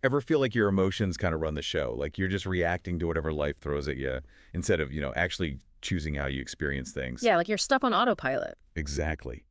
Ever feel like your emotions kind of run the show? Like you're just reacting to whatever life throws at you instead of, actually choosing how you experience things? Yeah, like you're stuck on autopilot. Exactly.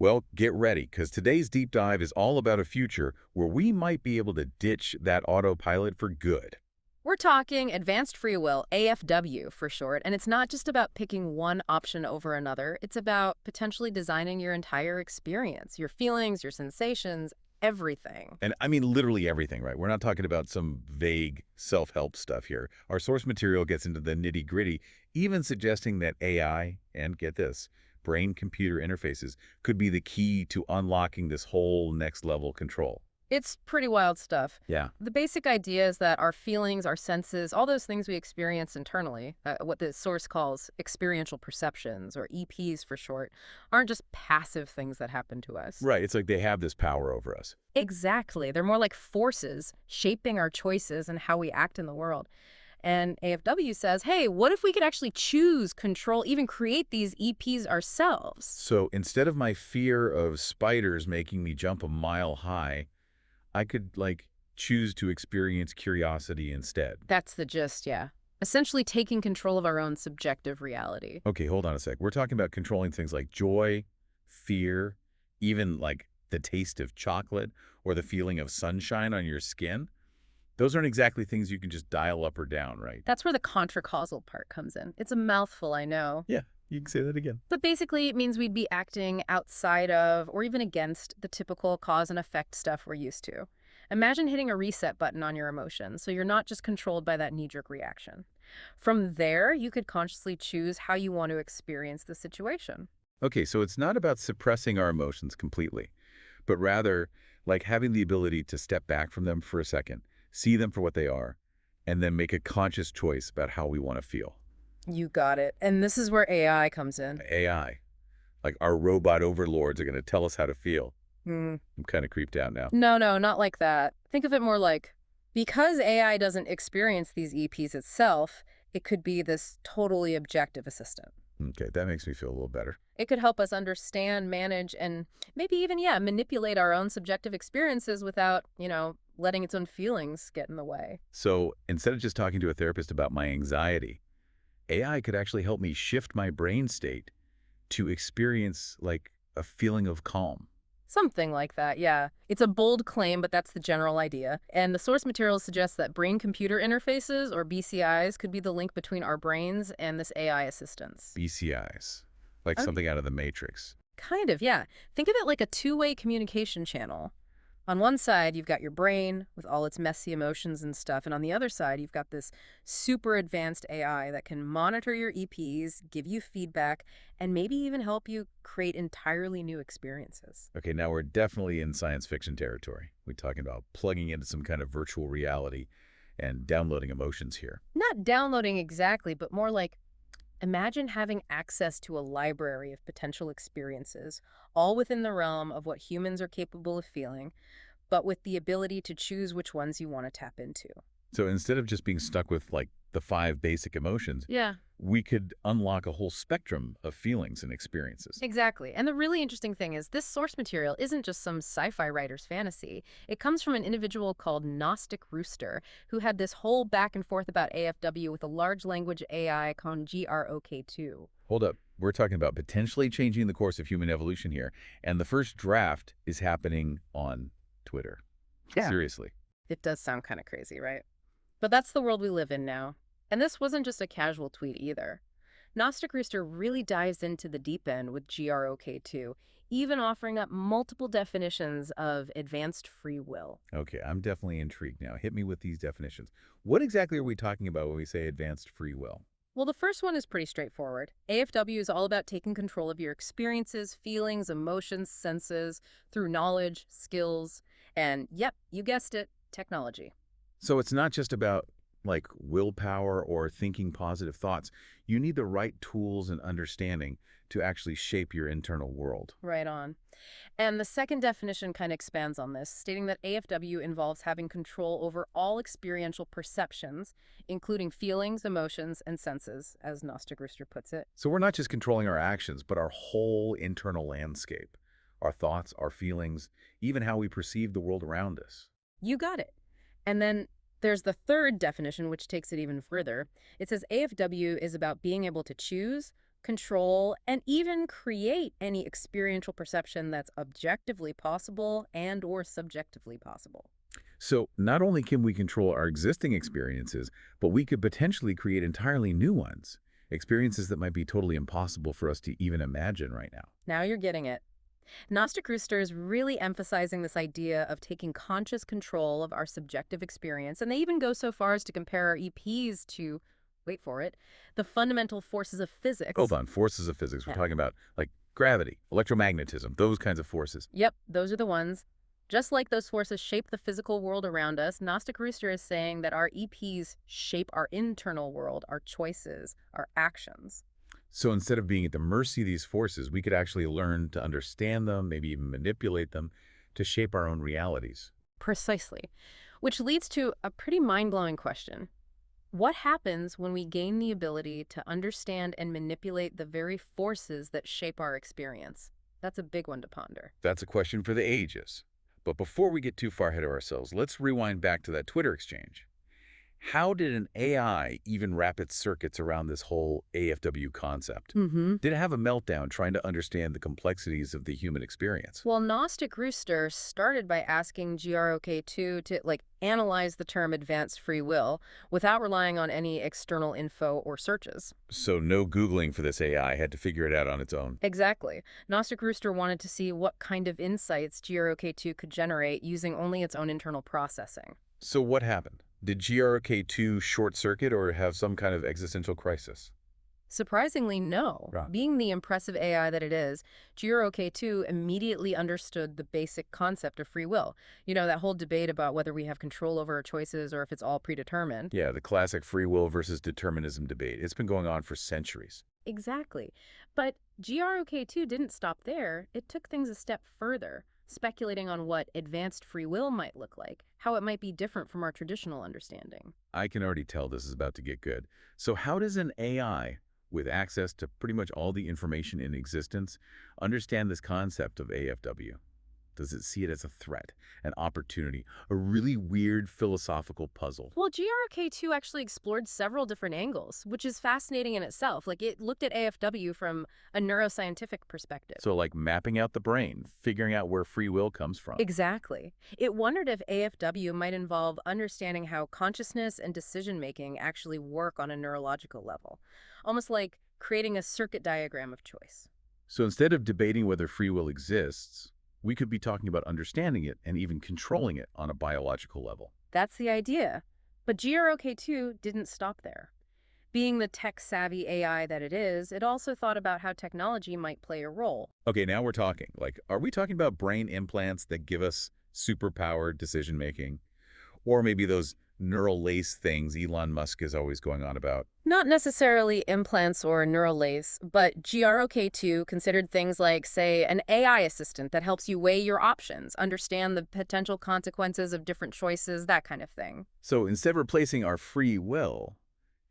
Well, get ready, because today's deep dive is all about a future where we might be able to ditch that autopilot for good. We're talking advanced free will, AFW for short, and it's not just about picking one option over another. It's about potentially designing your entire experience, your feelings, your sensations, everything. And I mean literally everything, right? We're not talking about some vague self-help stuff here. Our source material gets into the nitty-gritty, even suggesting that AI, and get this, brain-computer interfaces could be the key to unlocking this whole next-level control. It's pretty wild stuff. Yeah. The basic idea is that our feelings, our senses, all those things we experience internally, what the source calls experiential perceptions, or EPs for short, aren't just passive things that happen to us. Right, it's like they have this power over us. Exactly. They're more like forces shaping our choices and how we act in the world. And AFW says, hey, what if we could actually choose, control, even create these EPs ourselves? So instead of my fear of spiders making me jump a mile high, I could, like, choose to experience curiosity instead. That's the gist, yeah. Essentially taking control of our own subjective reality. Okay, hold on a sec. We're talking about controlling things like joy, fear, even like the taste of chocolate or the feeling of sunshine on your skin. Those aren't exactly things you can just dial up or down, right? That's where the contracausal part comes in. It's a mouthful, I know. Yeah, you can say that again. But basically, it means we'd be acting outside of or even against the typical cause and effect stuff we're used to. Imagine hitting a reset button on your emotions so you're not just controlled by that knee-jerk reaction. From there, you could consciously choose how you want to experience the situation. Okay, so it's not about suppressing our emotions completely, but rather like having the ability to step back from them for a second, see them for what they are, and then make a conscious choice about how we want to feel. You got it. And this is where AI comes in. AI, like our robot overlords are going to tell us how to feel. Hmm. I'm kind of creeped out now. No, no, not like that. Think of it more like because AI doesn't experience these EPs itself, it could be this totally objective assistant. Okay, that makes me feel a little better. It could help us understand, manage, and maybe even, yeah, manipulate our own subjective experiences without, letting its own feelings get in the way. So instead of just talking to a therapist about my anxiety, AI could actually help me shift my brain state to experience like a feeling of calm. Something like that, yeah. It's a bold claim, but that's the general idea. And the source material suggests that brain-computer interfaces, or BCIs, could be the link between our brains and this AI assistance. BCIs, like Oh, something out of the Matrix. kind of, yeah. Think of it like a two-way communication channel. On one side, you've got your brain with all its messy emotions and stuff, and on the other side, you've got this super advanced AI that can monitor your EPs, give you feedback, and maybe even help you create entirely new experiences. Okay, now we're definitely in science fiction territory. We're talking about plugging into some kind of virtual reality and downloading emotions here. Not downloading exactly, but more like imagine having access to a library of potential experiences, all within the realm of what humans are capable of feeling, but with the ability to choose which ones you want to tap into. So instead of just being stuck with like the five basic emotions, Yeah. we could unlock a whole spectrum of feelings and experiences. Exactly. And the really interesting thing is this source material isn't just some sci-fi writer's fantasy. It comes from an individual called Gnostic Rooster, who had this whole back and forth about AFW with a large language AI called Grok 2. Hold up. We're talking about potentially changing the course of human evolution here. And the first draft is happening on Twitter. Yeah. Seriously. It does sound kind of crazy, right? But that's the world we live in now. And this wasn't just a casual tweet either. Gnostic Rooster really dives into the deep end with Grok 2, even offering up multiple definitions of advanced free will. Okay, I'm definitely intrigued now. Hit me with these definitions. What exactly are we talking about when we say advanced free will? Well, the first one is pretty straightforward. AFW is all about taking control of your experiences, feelings, emotions, senses through knowledge, skills, and yep, you guessed it, technology. So it's not just about like willpower or thinking positive thoughts. You need the right tools and understanding to actually shape your internal world. Right on. And the second definition kind of expands on this, stating that AFW involves having control over all experiential perceptions, including feelings, emotions, and senses, as Gnostic Rooster puts it. So we're not just controlling our actions, but our whole internal landscape, our thoughts, our feelings, even how we perceive the world around us. You got it. And then there's the third definition, which takes it even further. It says AFW is about being able to choose, control, and even create any experiential perception that's objectively possible and or subjectively possible. So not only can we control our existing experiences, but we could potentially create entirely new ones, experiences that might be totally impossible for us to even imagine right now. Now you're getting it. Gnostic Rooster is really emphasizing this idea of taking conscious control of our subjective experience, and they even go so far as to compare our EPs to, wait for it, the fundamental forces of Hold physics. on, forces of physics. We're Yeah. talking about like gravity, electromagnetism, those kinds of forces. Yep, those are the ones. Just like those forces shape the physical world around us, Gnostic Rooster is saying that our EPs shape our internal world, our choices, our actions. So instead of being at the mercy of these forces, we could actually learn to understand them, maybe even manipulate them to shape our own realities. Precisely. Which leads to a pretty mind-blowing question. What happens when we gain the ability to understand and manipulate the very forces that shape our experience? That's a big one to ponder. That's a question for the ages. But before we get too far ahead of ourselves, let's rewind back to that Twitter exchange. How did an AI even wrap its circuits around this whole AFW concept? Mm-hmm. Did it have a meltdown trying to understand the complexities of the human experience? Well, Gnostic Rooster started by asking GROK2 to analyze the term advanced free will without relying on any external info or searches. So no Googling for this AI, had to figure it out on its own. Exactly. Gnostic Rooster wanted to see what kind of insights GROK2 could generate using only its own internal processing. So what happened? Did GRK2 short circuit or have some kind of existential crisis? Surprisingly, no. Right. Being the impressive AI that it is, GROK2 immediately understood the basic concept of free will. You know, that whole debate about whether we have control over our choices or if it's all predetermined. Yeah, the classic free will versus determinism debate. It's been going on for centuries. Exactly. But GROK2 didn't stop there. It took things a step further, speculating on what advanced free will might look like, how it might be different from our traditional understanding. I can already tell this is about to get good. So how does an AI with access to pretty much all the information in existence understand this concept of AFW? Does it see it as a threat, an opportunity, a really weird philosophical puzzle? Well, GRK2 actually explored several different angles, which is fascinating in itself. Like, it looked at AFW from a neuroscientific perspective. So like mapping out the brain, figuring out where free will comes from. Exactly. It wondered if AFW might involve understanding how consciousness and decision-making actually work on a neurological level, almost like creating a circuit diagram of choice. So instead of debating whether free will exists, we could be talking about understanding it and even controlling it on a biological level. That's the idea. But GROK2 didn't stop there. Being the tech-savvy AI that it is, it also thought about how technology might play a role. Okay, now we're talking. Like, are we talking about brain implants that give us superpowered decision making? Or maybe those neural lace things Elon Musk is always going on about? Not necessarily implants or neural lace, but GROK2 considered things like, say, an AI assistant that helps you weigh your options, understand the potential consequences of different choices, that kind of thing. So instead of replacing our free will,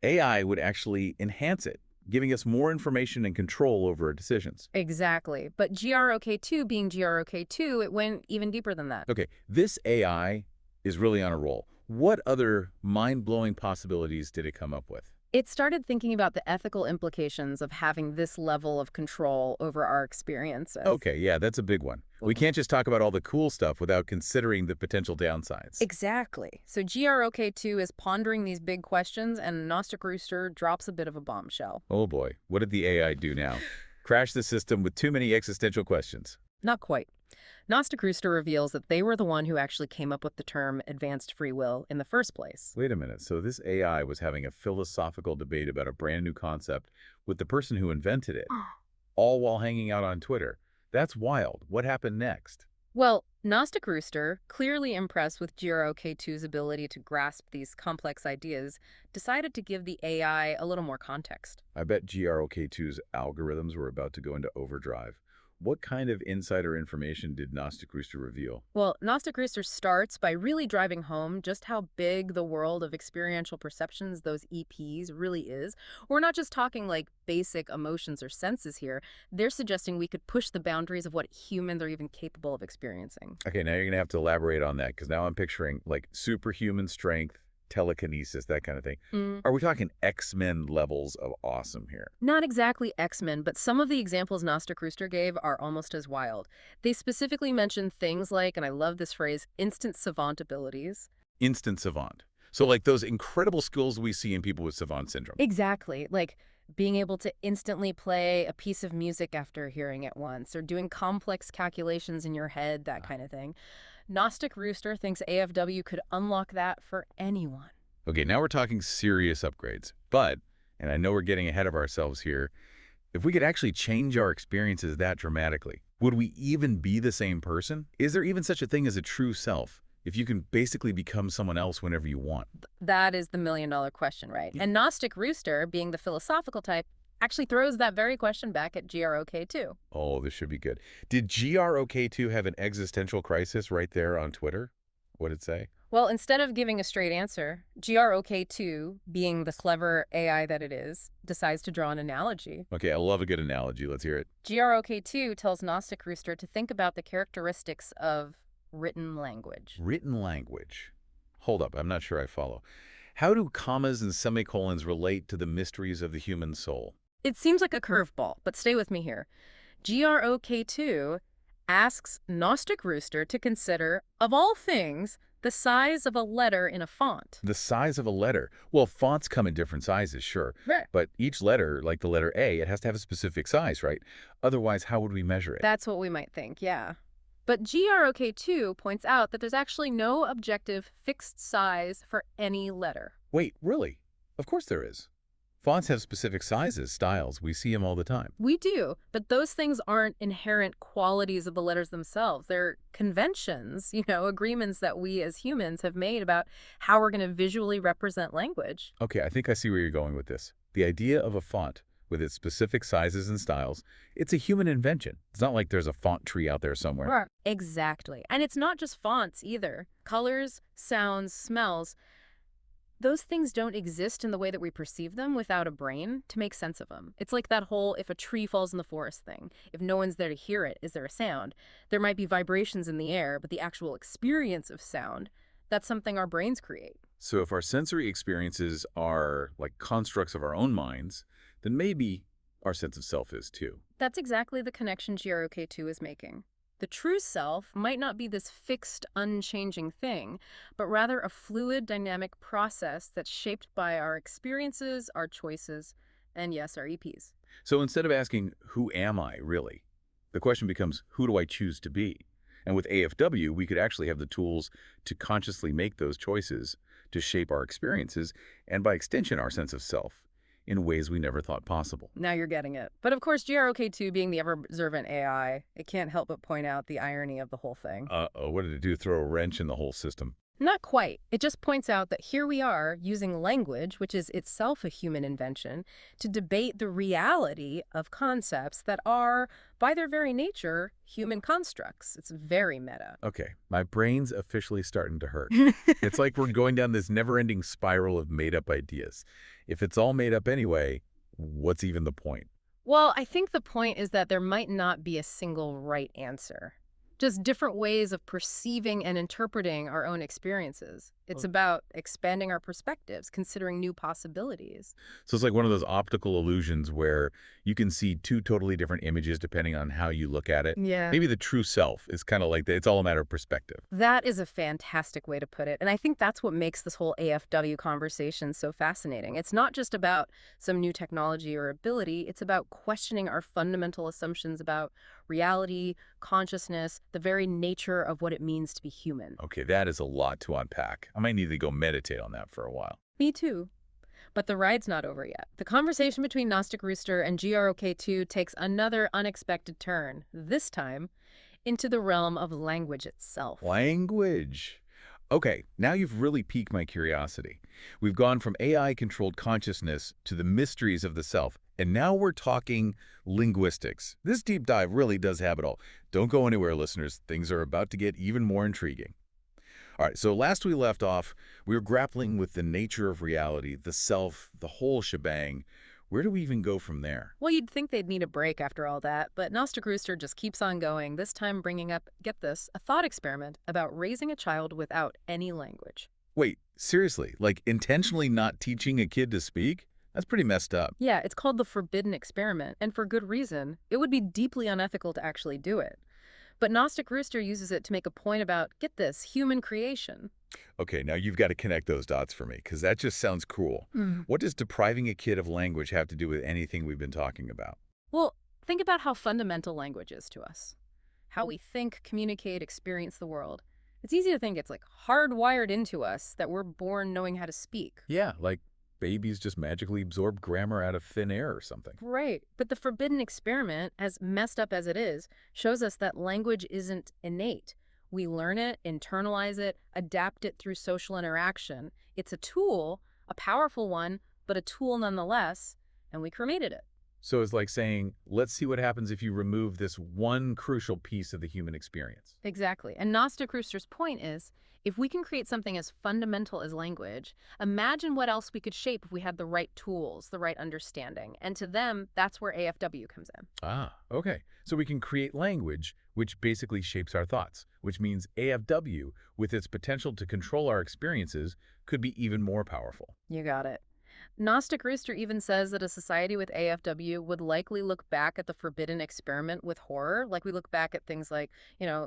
AI would actually enhance it, giving us more information and control over our decisions. Exactly. But GROK2 being GROK2, it went even deeper than that. Okay, this AI is really on a roll. What other mind-blowing possibilities did it come up with? It started thinking about the ethical implications of having this level of control over our experiences. Okay, yeah, that's a big one. We can't just talk about all the cool stuff without considering the potential downsides. Exactly. So GROK2 is pondering these big questions, and Gnostic Rooster drops a bit of a bombshell. Oh boy, what did the AI do now? Crash the system with too many existential questions. Not quite. Gnostic Rooster reveals that they were the one who actually came up with the term advanced free will in the first place. Wait a minute, so this AI was having a philosophical debate about a brand new concept with the person who invented it, all while hanging out on Twitter. That's wild. What happened next? Well, Gnostic Rooster, clearly impressed with GROK2's ability to grasp these complex ideas, decided to give the AI a little more context. I bet GROK2's algorithms were about to go into overdrive. What kind of insider information did Gnostic Rooster reveal? Well, Gnostic Rooster starts by really driving home just how big the world of experiential perceptions, those EPs, really is. We're not just talking like basic emotions or senses here. They're suggesting we could push the boundaries of what humans are even capable of experiencing. Okay, now you're going to have to elaborate on that because now I'm picturing like superhuman strength, telekinesis, that kind of thing. Are we talking X-Men levels of awesome here? Not exactly X-Men, but some of the examples Gnostic Rooster gave are almost as wild. They specifically mention things like, and I love this phrase, instant savant abilities. Instant savant. So like those incredible skills we see in people with savant syndrome. Exactly. Like being able to instantly play a piece of music after hearing it once, or doing complex calculations in your head, that kind of thing. Gnostic Rooster thinks AFW could unlock that for anyone. Okay, now we're talking serious upgrades. But, and I know we're getting ahead of ourselves here, if we could actually change our experiences that dramatically, would we even be the same person? Is there even such a thing as a true self? If you can basically become someone else whenever you want. That is the million-dollar question, right? Yeah. And Gnostic Rooster, being the philosophical type, actually throws that very question back at GROK too. Oh, this should be good. Did GROK2 have an existential crisis right there on Twitter? What did it say? Well, instead of giving a straight answer, GROK2, being the clever AI that it is, decides to draw an analogy. Okay, I love a good analogy. Let's hear it. GROK2 tells Gnostic Rooster to think about the characteristics of written language. Written language. Hold up, I'm not sure I follow. How do commas and semicolons relate to the mysteries of the human soul? It seems like a curveball, but stay with me here. GROK2 asks Gnostic Rooster to consider, of all things, the size of a letter in a font. The size of a letter. Well, fonts come in different sizes, sure. Right. But each letter, like the letter A, it has to have a specific size, right? Otherwise, how would we measure it? That's what we might think, yeah. But GROK2 points out that there's actually no objective fixed size for any letter. Wait, really? Of course there is. Fonts have specific sizes, styles. We see them all the time. We do, but those things aren't inherent qualities of the letters themselves. They're conventions, agreements that we as humans have made about how we're going to visually represent language. Okay, I think I see where you're going with this. The idea of a font, with its specific sizes and styles, it's a human invention. It's not like there's a font tree out there somewhere. Right. Exactly. And it's not just fonts either. Colors, sounds, smells. Those things don't exist in the way that we perceive them without a brain to make sense of them. It's like that whole if a tree falls in the forest thing. If no one's there to hear it, is there a sound? There might be vibrations in the air, but the actual experience of sound, that's something our brains create. So if our sensory experiences are like constructs of our own minds, then maybe our sense of self is too. That's exactly the connection GROK2 is making. The true self might not be this fixed, unchanging thing, but rather a fluid, dynamic process that's shaped by our experiences, our choices, and yes, our EPs. So instead of asking, who am I, really? The question becomes, who do I choose to be? And with AFW, we could actually have the tools to consciously make those choices, to shape our experiences, and by extension, our sense of self, in ways we never thought possible. Now you're getting it. But of course, GROK2 being the ever-observant AI, it can't help but point out the irony of the whole thing. Uh-oh, what did it do? Throw a wrench in the whole system? Not quite. It just points out that here we are using language, which is itself a human invention, to debate the reality of concepts that are, by their very nature, human constructs. It's very meta. Okay, my brain's officially starting to hurt. It's like we're going down this never-ending spiral of made-up ideas. If it's all made up anyway, what's even the point? Well, I think the point is that there might not be a single right answer. Just different ways of perceiving and interpreting our own experiences. It's about expanding our perspectives, considering new possibilities. So it's like one of those optical illusions where you can see two totally different images depending on how you look at it. Yeah. Maybe the true self is kind of like that. It's all a matter of perspective. That is a fantastic way to put it. And I think that's what makes this whole AFW conversation so fascinating. It's not just about some new technology or ability. It's about questioning our fundamental assumptions about reality, consciousness, the very nature of what it means to be human. Okay, that is a lot to unpack. I might need to go meditate on that for a while. Me too. But the ride's not over yet. The conversation between Gnostic Rooster and GROK2 takes another unexpected turn, this time into the realm of language itself. Language. Okay, now you've really piqued my curiosity. We've gone from AI-controlled consciousness to the mysteries of the self, and now we're talking linguistics. This deep dive really does have it all. Don't go anywhere, listeners. Things are about to get even more intriguing. All right, so last we left off, we were grappling with the nature of reality, the self, the whole shebang. Where do we even go from there? Well, you'd think they'd need a break after all that, but Gnostic Rooster just keeps on going, this time bringing up, get this, a thought experiment about raising a child without any language. Wait, seriously, like intentionally not teaching a kid to speak? That's pretty messed up. Yeah, it's called the forbidden experiment, and for good reason. It would be deeply unethical to actually do it. But Gnostic Rooster uses it to make a point about, get this, human creation. Okay, now you've got to connect those dots for me, because that just sounds cruel. Mm. What does depriving a kid of language have to do with anything we've been talking about? Well, think about how fundamental language is to us. How we think, communicate, experience the world. It's easy to think it's like hardwired into us that we're born knowing how to speak. Yeah, like babies just magically absorb grammar out of thin air or something. Right. But the forbidden experiment, as messed up as it is, shows us that language isn't innate. We learn it, internalize it, adapt it through social interaction. It's a tool, a powerful one, but a tool nonetheless, and we cremated it. So it's like saying, let's see what happens if you remove this one crucial piece of the human experience. Exactly. And Gnostic Rooster's point is, if we can create something as fundamental as language, imagine what else we could shape if we had the right tools, the right understanding. And to them, that's where AFW comes in. Ah, okay. So we can create language, which basically shapes our thoughts, which means AFW, with its potential to control our experiences, could be even more powerful. You got it. Gnostic Rooster even says that a society with AFW would likely look back at the forbidden experiment with horror, like we look back at things like,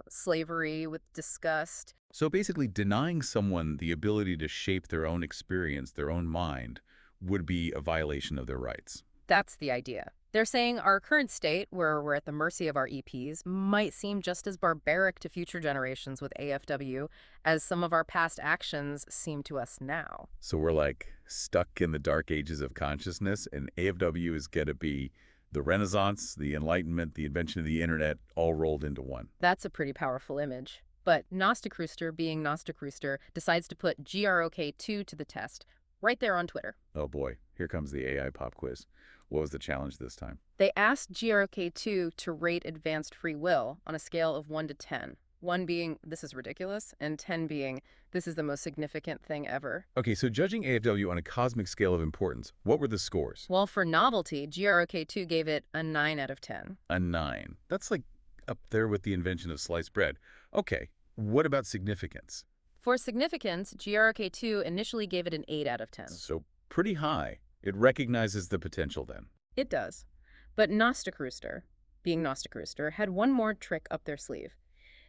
slavery with disgust. So basically, denying someone the ability to shape their own experience, their own mind, would be a violation of their rights. That's the idea. They're saying our current state, where we're at the mercy of our EPs, might seem just as barbaric to future generations with AFW as some of our past actions seem to us now. So we're like stuck in the dark ages of consciousness, and AFW is going to be the Renaissance, the Enlightenment, the invention of the internet, all rolled into one. That's a pretty powerful image. But Gnostic Rooster, being Gnostic Rooster, decides to put GROK2 to the test, right there on Twitter. Oh boy, here comes the AI pop quiz. What was the challenge this time? They asked GROK2 to rate advanced free will on a scale of 1 to 10. 1 being, this is ridiculous, and 10 being, this is the most significant thing ever. Okay, so judging AFW on a cosmic scale of importance, what were the scores? Well, for novelty, GROK2 gave it a 9 out of 10. A 9. That's like up there with the invention of sliced bread. Okay, what about significance? For significance, GROK2 initially gave it an 8 out of 10. So pretty high. It recognizes the potential then. It does. But Gnostic Rooster, being Gnostic Rooster, had one more trick up their sleeve.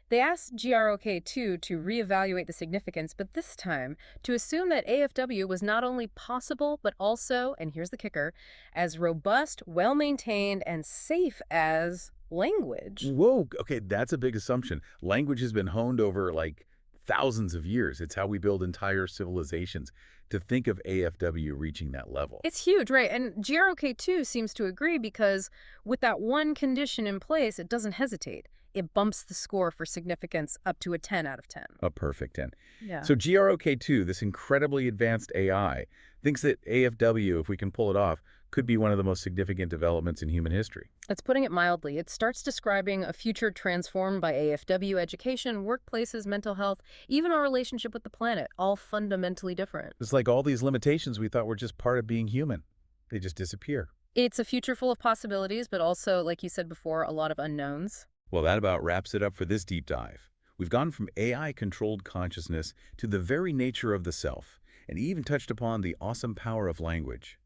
They asked GROK2 to reevaluate the significance, but this time to assume that AFW was not only possible, but also, and here's the kicker, as robust, well-maintained, and safe as language. Whoa, okay, that's a big assumption. Language has been honed over like thousands of years. It's how we build entire civilizations. To think of AFW reaching that level. It's huge, right? And GROK2 seems to agree because with that one condition in place, it doesn't hesitate. It bumps the score for significance up to a 10 out of 10. A perfect 10. Yeah. So GROK2, this incredibly advanced AI, thinks that AFW, if we can pull it off, could be one of the most significant developments in human history. That's putting it mildly. It starts describing a future transformed by AFW education, workplaces, mental health, even our relationship with the planet, all fundamentally different. It's like all these limitations we thought were just part of being human. They just disappear. It's a future full of possibilities, but also, like you said before, a lot of unknowns. Well, that about wraps it up for this deep dive. We've gone from AI-controlled consciousness to the very nature of the self, and even touched upon the awesome power of language.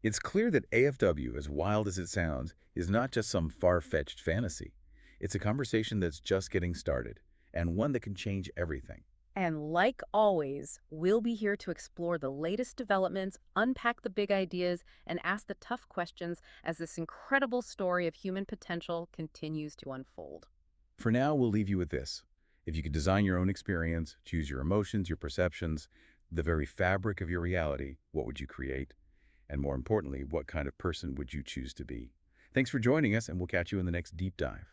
It's clear that AFW, as wild as it sounds, is not just some far-fetched fantasy. It's a conversation that's just getting started, and one that can change everything. And like always, we'll be here to explore the latest developments, unpack the big ideas, and ask the tough questions as this incredible story of human potential continues to unfold. For now, we'll leave you with this. If you could design your own experience, choose your emotions, your perceptions, the very fabric of your reality, what would you create? And more importantly, what kind of person would you choose to be? Thanks for joining us, and we'll catch you in the next deep dive.